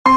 Assalamualaikum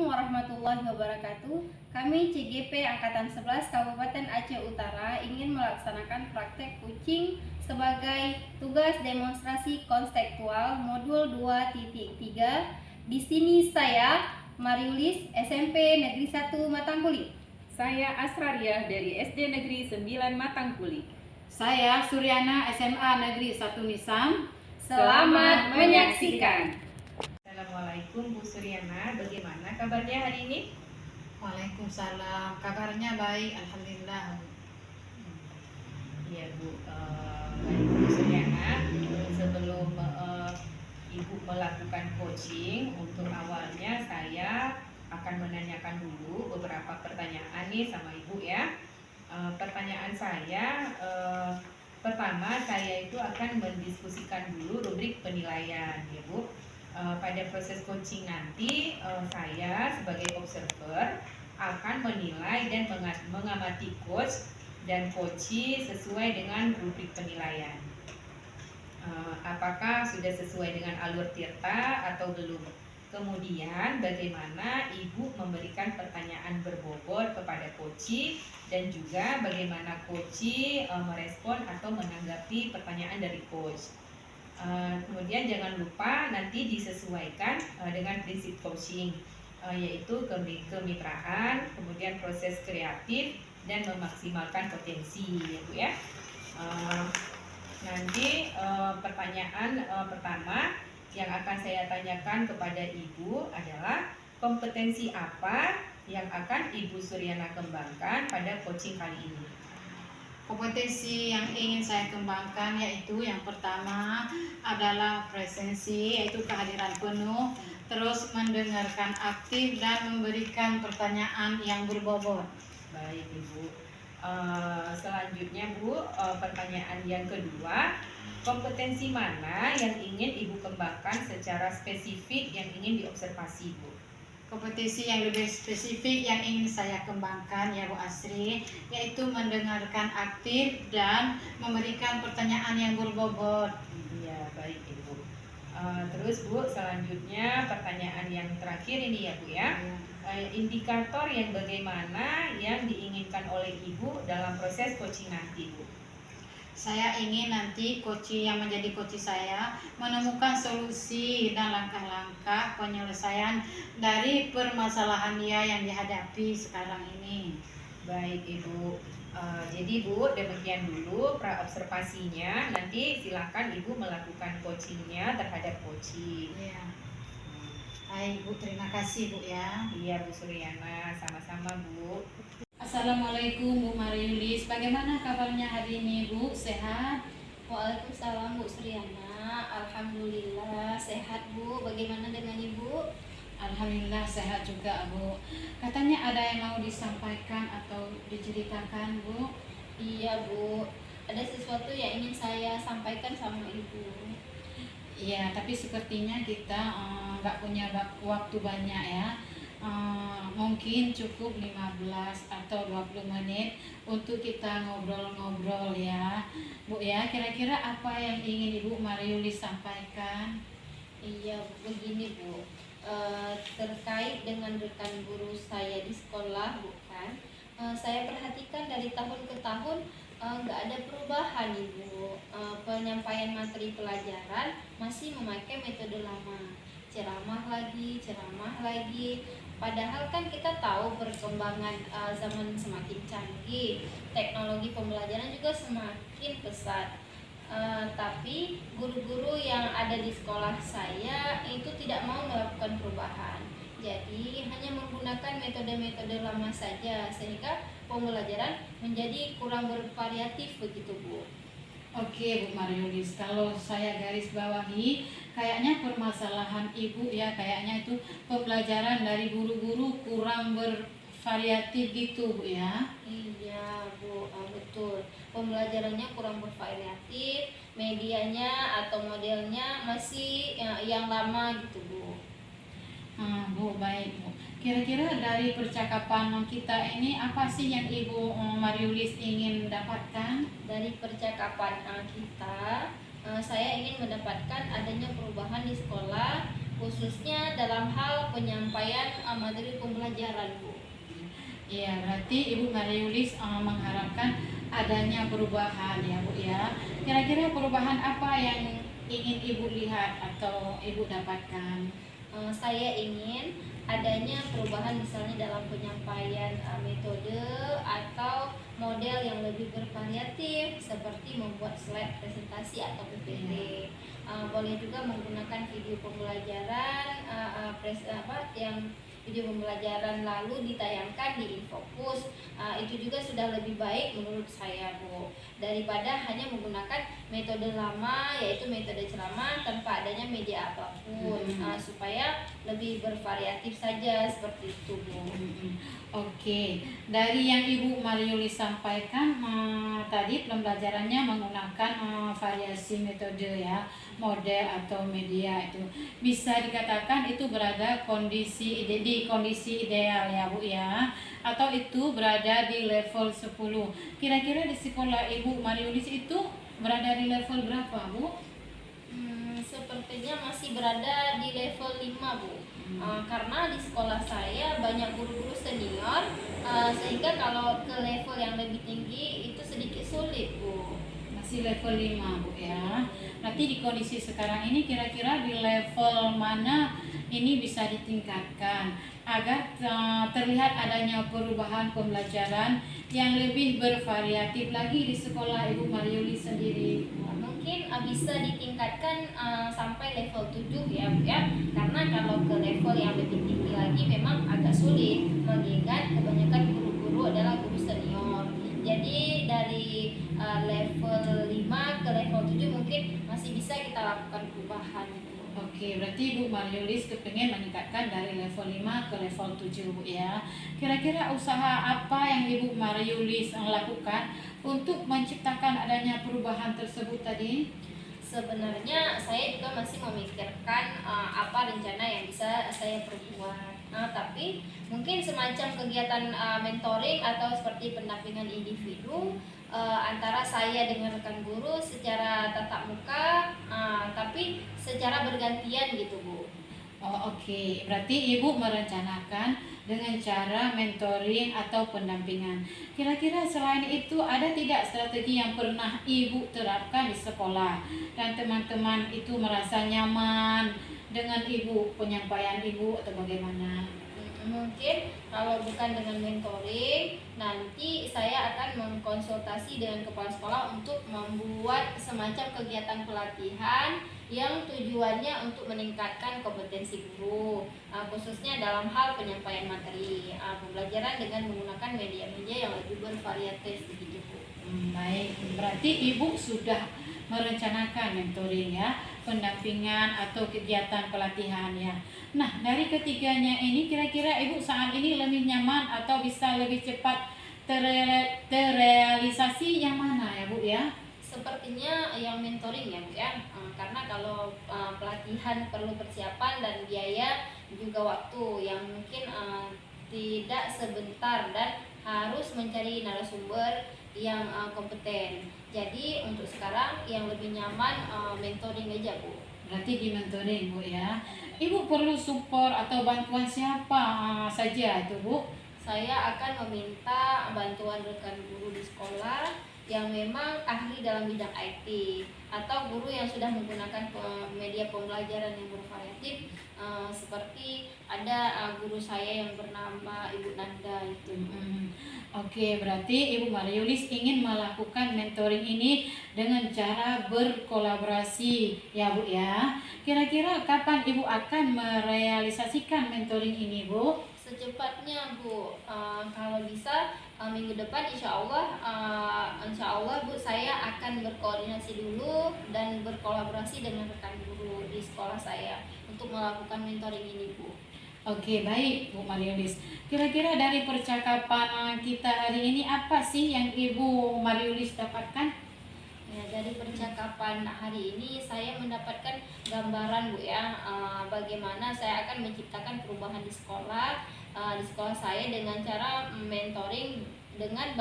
warahmatullahi wabarakatuh. Kami CGP Angkatan 11 Kabupaten Aceh Utara ingin melaksanakan praktek kucing sebagai tugas demonstrasi konstekstual modul 2.3. Di sini saya Mariulis, SMP Negeri 1 Matangkuli. Saya Asraria dari SD Negeri 9 Matangkuli. Saya Suryana, SMA Negeri 1 Nisam. Selamat menyaksikan. Assalamualaikum Bu Suryana, bagaimana kabarnya hari ini? Waalaikumsalam, kabarnya baik, alhamdulillah. Iya Bu, baik Bu Suryana, sebelum Ibu melakukan coaching, untuk awalnya saya akan menanyakan dulu beberapa pertanyaan nih sama Ibu ya. Pertanyaan saya, pertama saya itu akan mendiskusikan dulu rubrik penilaian ya Bu. Pada proses coaching nanti saya sebagai observer akan menilai dan mengamati coach dan coachee sesuai dengan rubrik penilaian. Apakah sudah sesuai dengan alur tirta atau belum? Kemudian bagaimana Ibu memberikan pertanyaan berbobot kepada coachee dan juga bagaimana coachee merespon atau menanggapi pertanyaan dari coach. Kemudian jangan lupa nanti disesuaikan dengan prinsip coaching, yaitu kemitraan, kemudian proses kreatif dan memaksimalkan potensi ya Bu ya. Nanti pertanyaan pertama yang akan saya tanyakan kepada Ibu adalah kompetensi apa yang akan Ibu Suryana kembangkan pada coaching kali ini? Kompetensi yang ingin saya kembangkan yaitu yang pertama adalah presensi, yaitu kehadiran penuh, terus mendengarkan aktif dan memberikan pertanyaan yang berbobot. Baik Ibu. Selanjutnya Bu, pertanyaan yang kedua, kompetensi mana yang ingin Ibu kembangkan secara spesifik yang ingin diobservasi Bu? Kompetensi yang lebih spesifik yang ingin saya kembangkan ya Bu Asri, yaitu mendengarkan aktif dan memberikan pertanyaan yang berbobot. Iya, baik Ibu. Terus Bu, selanjutnya pertanyaan yang terakhir ini ya Bu ya. Indikator yang bagaimana yang diinginkan oleh Ibu dalam proses coaching nanti Bu? Saya ingin nanti coaching yang menjadi coaching saya menemukan solusi dan langkah-langkah penyelesaian dari permasalahan dia yang dihadapi sekarang ini. Baik Ibu. Jadi Bu, demikian dulu praobservasinya. Nanti silakan Ibu melakukan coachingnya terhadap coaching. Ya. Baik Bu, terima kasih Bu ya. Iya Bu Suryana, sama-sama Bu. Assalamualaikum Bu Mariulis, bagaimana kabarnya hari ini Bu? Sehat? Waalaikumsalam Bu Suryana. Alhamdulillah sehat Bu. Bagaimana dengan Ibu? Alhamdulillah sehat juga Bu. Katanya ada yang mau disampaikan atau diceritakan Bu? Iya Bu, ada sesuatu yang ingin saya sampaikan sama Ibu. Iya, tapi sepertinya kita nggak punya waktu banyak ya. Mungkin cukup 15 atau 20 menit untuk kita ngobrol-ngobrol ya Bu ya. Kira-kira apa yang ingin Ibu Mariulis sampaikan? Iya begini Bu, terkait dengan rekan guru saya di sekolah bukan, saya perhatikan dari tahun ke tahun nggak ada perubahan Ibu. Penyampaian materi pelajaran masih memakai metode lama, ceramah lagi. Padahal kan kita tahu perkembangan zaman semakin canggih, teknologi pembelajaran juga semakin pesat. Tapi guru-guru yang ada di sekolah saya itu tidak mau melakukan perubahan. Jadi hanya menggunakan metode-metode lama saja sehingga pembelajaran menjadi kurang bervariatif begitu Bu. Oke Bu Mariulis, kalau saya garis bawahi, kayaknya permasalahan Ibu ya, kayaknya itu pembelajaran dari guru-guru kurang bervariatif gitu Bu ya. Iya Bu, betul. Pembelajarannya kurang bervariatif, medianya atau modelnya masih yang lama gitu Bu. Bu, baik Bu. Kira-kira dari percakapan kita ini apa sih yang Ibu Mariulis ingin dapatkan? Dari percakapan kita, saya ingin mendapatkan adanya perubahan di sekolah, khususnya dalam hal penyampaian materi pembelajaran, Bu. Iya, berarti Ibu Mariulis mengharapkan adanya perubahan ya Bu ya. Kira-kira perubahan apa yang ingin Ibu lihat atau Ibu dapatkan? Saya ingin adanya perubahan misalnya dalam penyampaian metode atau model yang lebih bervariatif seperti membuat slide presentasi atau PPT. Boleh juga menggunakan video pembelajaran yang video pembelajaran lalu ditayangkan di Infocus. Itu juga sudah lebih baik menurut saya, Bu, daripada hanya menggunakan metode lama, yaitu metode ceramah tanpa adanya media apapun. Supaya lebih bervariatif saja seperti itu, Bu. Oke, dari yang Ibu Mariulis sampaikan tadi pembelajarannya menggunakan variasi metode ya, model atau media itu bisa dikatakan itu berada di kondisi ideal ya Bu ya, atau itu berada di level 10. Kira-kira di sekolah Ibu Mariulis itu berada di level berapa Bu? Sepertinya masih berada di level 5, Bu. Karena di sekolah saya banyak guru-guru senior, sehingga kalau ke level yang lebih tinggi itu sedikit sulit, Bu. Masih level 5 Bu ya. Nanti di kondisi sekarang ini kira-kira di level mana ini bisa ditingkatkan agar terlihat adanya perubahan pembelajaran yang lebih bervariatif lagi di sekolah Ibu Mariulis sendiri. Mungkin bisa ditingkatkan sampai level 7 ya, Bu ya. Karena kalau ke level yang lebih tinggi lagi memang agak sulit, mengingat kebanyakan guru-guru adalah guru senior. Jadi dari level 5 ke level 7 mungkin masih bisa kita lakukan perubahan. Oke, berarti Ibu Mariulis kepengen meningkatkan dari level 5 ke level 7 Bu ya. Kira-kira usaha apa yang Ibu Mariulis lakukan untuk menciptakan adanya perubahan tersebut tadi? Sebenarnya saya juga masih memikirkan apa rencana yang bisa saya perbuat. Tapi mungkin semacam kegiatan mentoring atau seperti pendampingan individu antara saya dengan rekan guru secara tatap muka, tapi secara bergantian gitu, Bu. Oh, oke. Berarti Ibu merencanakan dengan cara mentoring atau pendampingan. Kira-kira selain itu ada tidak strategi yang pernah Ibu terapkan di sekolah dan teman-teman itu merasa nyaman dengan Ibu, penyampaian Ibu atau bagaimana? Mungkin kalau bukan dengan mentoring, nanti saya akan mengkonsultasi dengan kepala sekolah untuk membuat semacam kegiatan pelatihan yang tujuannya untuk meningkatkan kompetensi guru, khususnya dalam hal penyampaian materi pembelajaran dengan menggunakan media-media yang lebih bervariatif begitu, Bu. Baik, berarti Ibu sudah merencanakan mentoring ya, pendampingan atau kegiatan pelatihan ya. Nah, dari ketiganya ini kira-kira Ibu saat ini lebih nyaman atau bisa lebih cepat terrealisasi yang mana ya Bu ya? Sepertinya yang mentoring ya, Bu ya. Karena kalau pelatihan perlu persiapan dan biaya juga waktu yang mungkin tidak sebentar dan harus mencari narasumber yang kompeten. Jadi untuk sekarang yang lebih nyaman mentoring aja, Bu. Berarti di mentoring Bu ya. Ibu perlu support atau bantuan siapa saja itu Bu? Saya akan meminta bantuan rekan guru di sekolah yang memang ahli dalam bidang IT atau guru yang sudah menggunakan media pembelajaran yang bervariatif, seperti ada guru saya yang bernama Ibu Nanda itu. Oke, berarti Ibu Mariulis ingin melakukan mentoring ini dengan cara berkolaborasi ya Bu ya. Kira-kira kapan Ibu akan merealisasikan mentoring ini Bu? Secepatnya, Bu. Kalau bisa minggu depan insya Allah Bu, saya akan berkoordinasi dulu dan berkolaborasi dengan rekan guru di sekolah saya untuk melakukan mentoring ini, Bu. Oke, baik Bu Mariulis. Kira-kira dari percakapan kita hari ini apa sih yang Ibu Mariulis dapatkan? Ya, dari percakapan hari ini saya mendapatkan gambaran Bu ya, bagaimana saya akan menciptakan perubahan di sekolah, di sekolah saya dengan cara mentoring dengan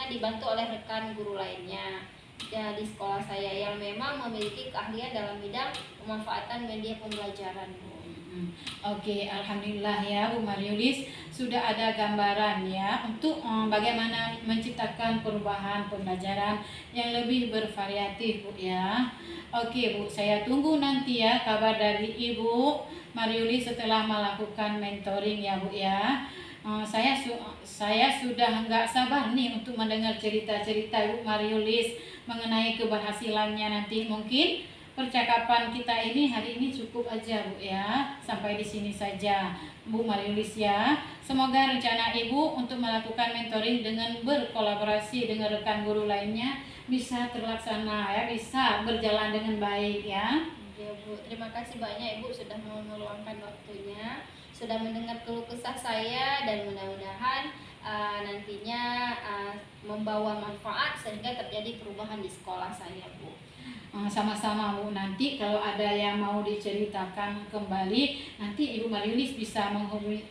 dibantu oleh rekan guru lainnya ya di sekolah saya yang memang memiliki keahlian dalam bidang pemanfaatan media pembelajaran Bu. Oke, alhamdulillah ya Bu Mariulis sudah ada gambaran ya untuk bagaimana menciptakan perubahan pembelajaran yang lebih bervariatif Bu ya. Oke Bu, saya tunggu nanti ya kabar dari Ibu Mariulis setelah melakukan mentoring ya Bu ya. Saya sudah nggak sabar nih untuk mendengar cerita-cerita Bu Mariulis mengenai keberhasilannya nanti. Mungkin percakapan kita ini hari ini cukup aja Bu ya. Sampai di sini saja Bu Mariulis ya. Semoga rencana Ibu untuk melakukan mentoring dengan berkolaborasi dengan rekan guru lainnya bisa terlaksana ya, bisa berjalan dengan baik ya. Ya Bu, terima kasih banyak Ibu sudah mau meluangkan waktunya, sudah mendengar keluh kesah saya dan mudah-mudahan nantinya membawa manfaat sehingga terjadi perubahan di sekolah saya Bu. Sama-sama Bu, nanti kalau ada yang mau diceritakan kembali nanti Ibu Mariulis bisa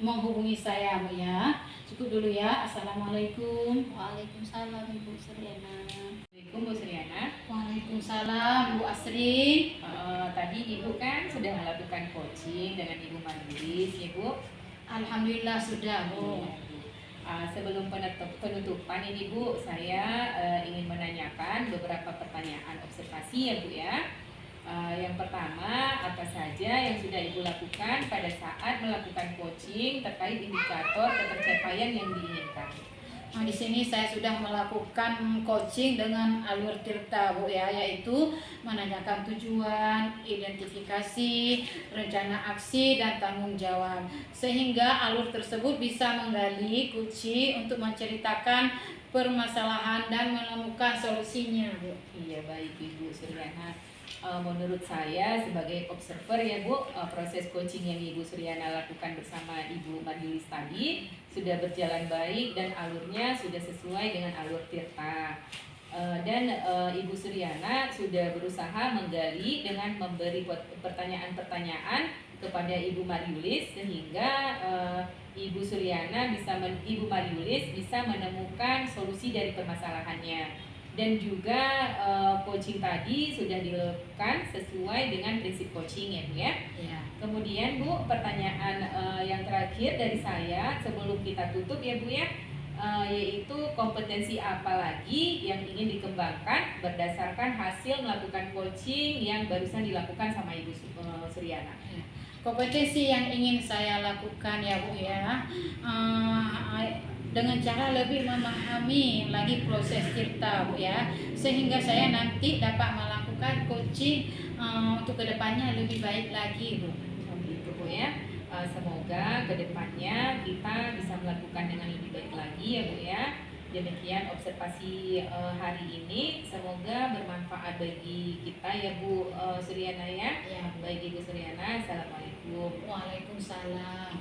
menghubungi saya Bu ya. Cukup dulu ya. Assalamualaikum. Waalaikumsalam Ibu Suryana. Assalamualaikum Bu Suryana. Waalaikumsalam Bu Asri. Tadi Ibu kan sudah melakukan coaching dengan Ibu Mariulis ya Bu. Alhamdulillah sudah Bu. Sebelum penutupan ini Bu, saya ingin menanyakan beberapa pertanyaan observasi ya Bu ya. Yang pertama, apa saja yang sudah Ibu lakukan pada saat melakukan coaching terkait indikator ketercapaian yang diinginkan? Di sini saya sudah melakukan coaching dengan alur Tirta Bu ya, yaitu menanyakan tujuan, identifikasi, rencana aksi dan tanggung jawab. Sehingga alur tersebut bisa menggali kunci untuk menceritakan permasalahan dan menemukan solusinya Bu. Iya baik Ibu Suryana. Menurut saya sebagai observer ya Bu, proses coaching yang Ibu Suryana lakukan bersama Ibu Mariulis tadi sudah berjalan baik dan alurnya sudah sesuai dengan alur Tirta. Dan Ibu Suryana sudah berusaha menggali dengan memberi pertanyaan-pertanyaan kepada Ibu Mariulis sehingga Ibu Mariulis bisa menemukan solusi dari permasalahannya. Dan juga coaching tadi sudah dilakukan sesuai dengan prinsip coaching ya Bu ya. Ya. Kemudian Bu, pertanyaan yang terakhir dari saya sebelum kita tutup ya Bu ya, yaitu kompetensi apa lagi yang ingin dikembangkan berdasarkan hasil melakukan coaching yang barusan dilakukan sama Ibu Suryana. Kompetensi yang ingin saya lakukan ya Bu ya, dengan cara lebih memahami lagi proses Tirta Bu ya, sehingga saya nanti dapat melakukan coaching untuk kedepannya lebih baik lagi Bu. Begitu Bu ya. Semoga kedepannya kita bisa melakukan dengan lebih baik lagi ya Bu ya. Demikian observasi hari ini, semoga bermanfaat bagi kita ya Bu Suryana ya. Ya. Baik Ibu Suryana, Assalamualaikum. Waalaikumsalam.